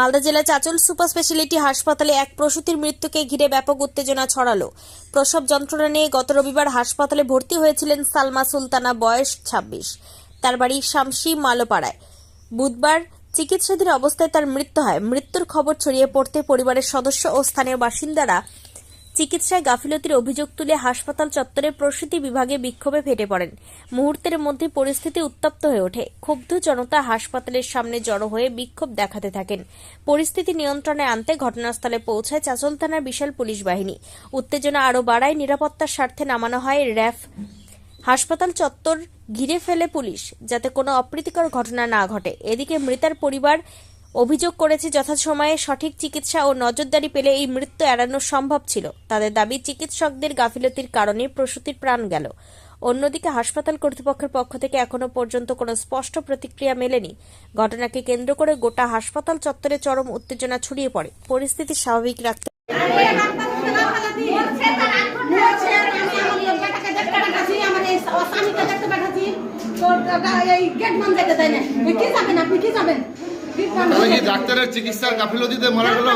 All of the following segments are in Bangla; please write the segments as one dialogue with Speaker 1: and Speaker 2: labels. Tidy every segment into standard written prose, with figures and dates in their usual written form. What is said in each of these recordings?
Speaker 1: মালদা জেলার চাচল সুপার স্পেশালিটি হাসপাতালে এক প্রসূতির মৃত্যুকে ঘিরে ব্যাপক উত্তেজনা ছড়ালো। প্রসব যন্ত্রণা নিয়ে গত রবিবার হাসপাতালে ভর্তি হয়েছিলেন সালমা সুলতানা, বয়স 26। তার বাড়ি শামসি মালোপাড়ায়। বুধবার চিকিৎসাধীন অবস্থায় তার মৃত্যু হয়। মৃত্যুর খবর ছড়িয়ে পড়তে পরিবারের সদস্য ও স্থানীয় বাসিন্দারা চিকিৎসায় গাফিলতির অভিযোগ তুলে হাসপাতাল চত্বরে প্রসূতি বিভাগে বিক্ষোভে ফেটে পড়েন। মুহূর্তের মধ্যে পরিস্থিতি উত্তপ্ত হয়ে ওঠে। ক্ষুব্ধ জনতা হাসপাতালের সামনে জড়ো হয়ে বিক্ষোভ দেখাতে থাকেন। পরিস্থিতি নিয়ন্ত্রণে আনতে ঘটনাস্থলে পৌঁছায় চাচল থানার বিশাল পুলিশ বাহিনী। উত্তেজনা আরও বাড়ায় নিরাপত্তার স্বার্থে নামানো হয় র্যাফ। হাসপাতাল চত্বর ঘিরে ফেলে পুলিশ, যাতে কোনো অপ্রীতিকর ঘটনা না ঘটে। এদিকে মৃতার পরিবার অভিযোগ করেছে, যথাসময়ে সঠিক চিকিৎসা ও নজরদারি পেলে এই মৃত্যু এড়ানো সম্ভব ছিল। তাদের দাবি, চিকিৎসকদের গাফিলতির কারণে প্রসূতির প্রাণ গেল। অন্যদিকে হাসপাতাল কর্তৃপক্ষের পক্ষ থেকে এখনো পর্যন্ত কোনো স্পষ্ট প্রতিক্রিয়া মেলেনি। ঘটনাকে কেন্দ্র করে গোটা হাসপাতাল চত্বরে চরম উত্তেজনা ছড়িয়ে পড়ে। পরিস্থিতি স্বাভাবিক রাখতে
Speaker 2: ডাক্তারের চিকিৎসার গাফিলতিতে মারা গেল।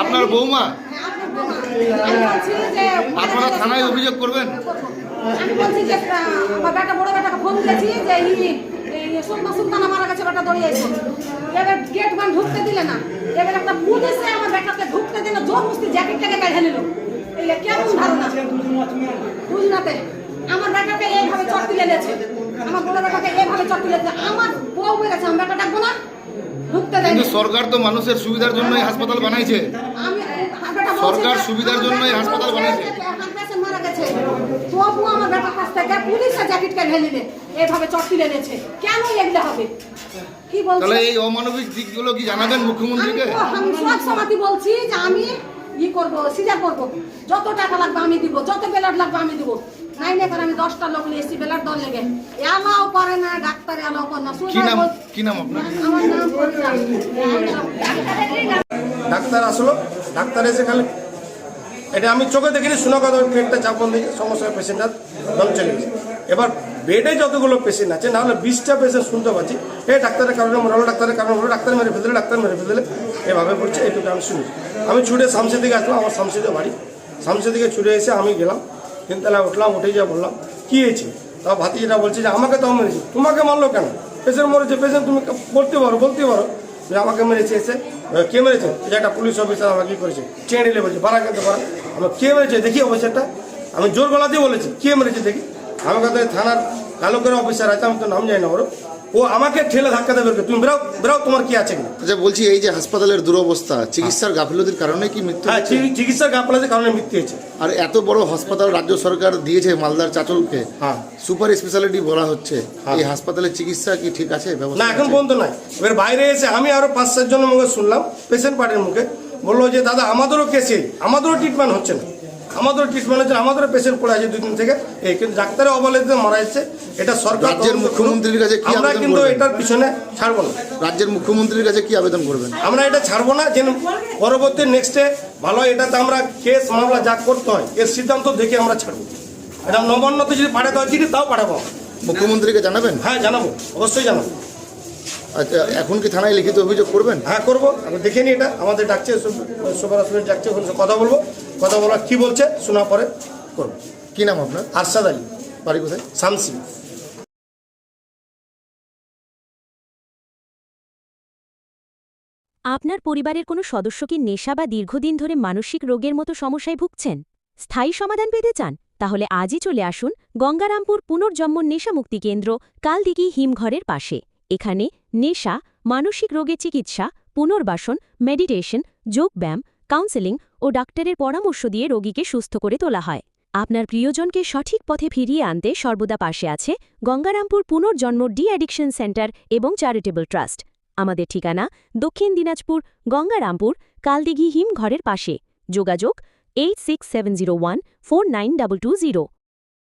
Speaker 2: আপনার বৌমা, আপনারা থানায় অভিযোগ করবেন?
Speaker 3: আমি বলছি যে আমার বেটা বড় বেটাকে ফোন দিয়েছি যে সুলতানা সুলতানা মারা গেছে, বেটা দৌড়িয়ে এসো। এবার গেট মান ঢুকতে দিলে না। এবার একটা পুলিশে আমার বেটাকে ঢুকতে দিল, জোর মুস্তি জ্যাকেটটাকে কাঢ়ে নিল। এলে কেমন ধারণা বুঝনাতে আমার বেটাকে এইভাবে চট তুলে দিয়েছে, আমার বড় বেটাকে এইভাবে চট তুলে দিয়েছে। আমার বউ বলে গেছে, আমার বেটা ডাকবো না, ঢুকতে দেয়।
Speaker 2: কিন্তু সরকার তো মানুষের সুবিধার জন্যই হাসপাতাল বানাইছে।
Speaker 3: আমি
Speaker 2: সরকার সুবিধার জন্যই হাসপাতাল বানাইছে।
Speaker 3: মারা গেছে, তবু আমার বেটার কাছ থেকে পুলিশের জ্যাকেটকে ঢেলে নিলে এইভাবে চট তুলে নিয়েছে। কেন এগুলো হবে? কি বলছে?
Speaker 2: তাহলে এই অমানবিক দিকগুলো কি জানাবেন মুখ্যমন্ত্রীকে?
Speaker 3: আমি সব সমাধি বলছি যে আমি করবো, সিজার করবো, যত টাকা লাগবে আমি দিব, যত ব্লাড লাগবে আমি দিব। নাই না করে আমি 10টা লোক নিয়ে এসেছি ব্লাড দল লেগে, এলাও করে না ডাক্তার, এলাও করে না।
Speaker 2: কি নাম আপনার?
Speaker 3: আমার নাম
Speaker 4: ডাক্তার আসলো, ডাক্তার এসে খালি এটা আমি চোখে দেখিনি, শোনা কথা, পেটটা চাপন দিকে সমস্যা পেশেন্টটার দম চলে গেছে। এবার বেডে যতগুলো পেশেন্ট আছে, নাহলে 20টা পেশেন্ট শুনতে পাচ্ছি, এই ডাক্তারের কারণে মরলো, ডাক্তারের কারণে মরলো, ডাক্তার মেরে ফেলে দিলে, ডাক্তার মেরে ফেলে দিলে, এভাবে পড়ছে। এইটুকু আমি শুনি। আমি ছুটে শামসির দিকে আসলাম, আমার শামসিদের বাড়ি। শামসির দিকে ছুটে এসে আমি গেলাম, তিনতলায় উঠলাম, উঠে যা বললাম কী হয়েছে। তাও ভাতিজিটা বলছে যে আমাকে তাও মেরেছি। তোমাকে মারলো কেন? পেশেন্ট মরেছে, পেশেন্ট তুমি বলতে পারো যে আমাকে মেরেছে। এসে কে মেরেছে? যে একটা পুলিশ অফিসার আমাকে কী করেছে, চেয়ে নিলে বলছে বাড়া কিন্তু বাড়া। আমার কে মেরেছে দেখি অফিসারটা, আমি জোর গলা দিয়ে বলেছি কে মেরেছে দেখি। আমার কাছে থানার কালো করে অফিসার আছে, আমি তো নাম জানি না ওর, ও আমাকে ঠেলে ধাক্কা দেবে, তুমি বেরাও বেরাও, তোমার কি আছে কিনা।
Speaker 2: আচ্ছা বলছি, এই যে হাসপাতালের দুরবস্থা, চিকিৎসার গাফিলতির কারণে কি মৃত্যু?
Speaker 4: হ্যাঁ, চিকিৎসার গাফিলতির কারণে মৃত্যু হয়েছে।
Speaker 2: আর এত বড় হাসপাতাল রাজ্য সরকার দিয়েছে মালদার চাচলকে,
Speaker 4: হ্যাঁ,
Speaker 2: সুপার স্পেশালিটি বলা হচ্ছে, এই হাসপাতালের চিকিৎসা কি ঠিক আছে?
Speaker 4: না, এখন পর্যন্ত নাই। এবার বাইরে এসে আমি আরো 5-7 জনের মুখে শুনলাম, পেশেন্ট পার্টির মুখে, বললো যে দাদা আমাদেরও কেসে, আমাদেরও ট্রিটমেন্ট হচ্ছে না, আমাদেরও ট্রিটমেন্ট হচ্ছে, আমাদেরও পেশেন্ট পড়ে আছে 2 দিন থেকে। এই কিন্তু ডাক্তারের অবহেলাতে মারা যাচ্ছে। এটা সরকার,
Speaker 2: রাজ্যের মুখ্যমন্ত্রীর কাছে কি
Speaker 4: আমরা
Speaker 2: আবেদন
Speaker 4: কিন্তু
Speaker 2: করবেন?
Speaker 4: এটার পিছনে ছাড়বো না।
Speaker 2: রাজ্যের মুখ্যমন্ত্রীর কাছে কি আবেদন করবেন?
Speaker 4: আমরা এটা ছাড়বো না, যেন পরবর্তী নেক্সটে ভালো এটাতে আমরা কেস মামলা যা করতে হয় এর সিদ্ধান্ত দেখে আমরা ছাড়বো। এটা নবান্নতে যদি পাঠাতে হয় চিঠি, তাও পাঠাবো।
Speaker 2: মুখ্যমন্ত্রীকে জানাবেন?
Speaker 4: হ্যাঁ জানাবো, অবশ্যই জানাবো।
Speaker 2: আচ্ছা, এখন কি থানায় লিখিত অভিযোগ করবেন?
Speaker 4: হ্যাঁ করবো, আমি দেখে নিই। এটা আমাদের ডাকছে, সুপার হসপিটাল ডাকছে, ওখানে কথা বলবো, কথা বলার কী বলছে শোনার পরে করবো।
Speaker 2: কি নাম আপনার?
Speaker 4: আরশাদ আলী,
Speaker 2: বাড়ি কোথায়?
Speaker 4: শামসি।
Speaker 5: আপনার পরিবারের কোনো সদস্য কি নেশা বা দীর্ঘদিন ধরে মানসিক রোগের মতো সমস্যায় ভুগছেন? স্থায়ী সমাধান পেতে চান? তাহলে আজই চলে আসুন গঙ্গারামপুর পুনর্জন্ম নেশামুক্তি কেন্দ্র, কালদিঘি হিমঘরের পাশে। এখানে নেশা, মানসিক রোগের চিকিৎসা, পুনর্বাসন, মেডিটেশন, যোগব্যায়াম, কাউন্সেলিং ও ডাক্তারের পরামর্শ দিয়ে রোগীকে সুস্থ করে তোলা হয়। আপনার প্রিয়জনকে সঠিক পথে ফিরিয়ে আনতে সর্বদা পাশে আছে গঙ্গারামপুর পুনর্জন্ম ডি অ্যাডিকশন সেন্টার এবং চ্যারিটেবল ট্রাস্ট। আমাদের ঠিকানা দক্ষিণ দিনাজপুর, গঙ্গারামপুর, কালদিঘি হিমঘরের পাশে। যোগাযোগ 8670149220।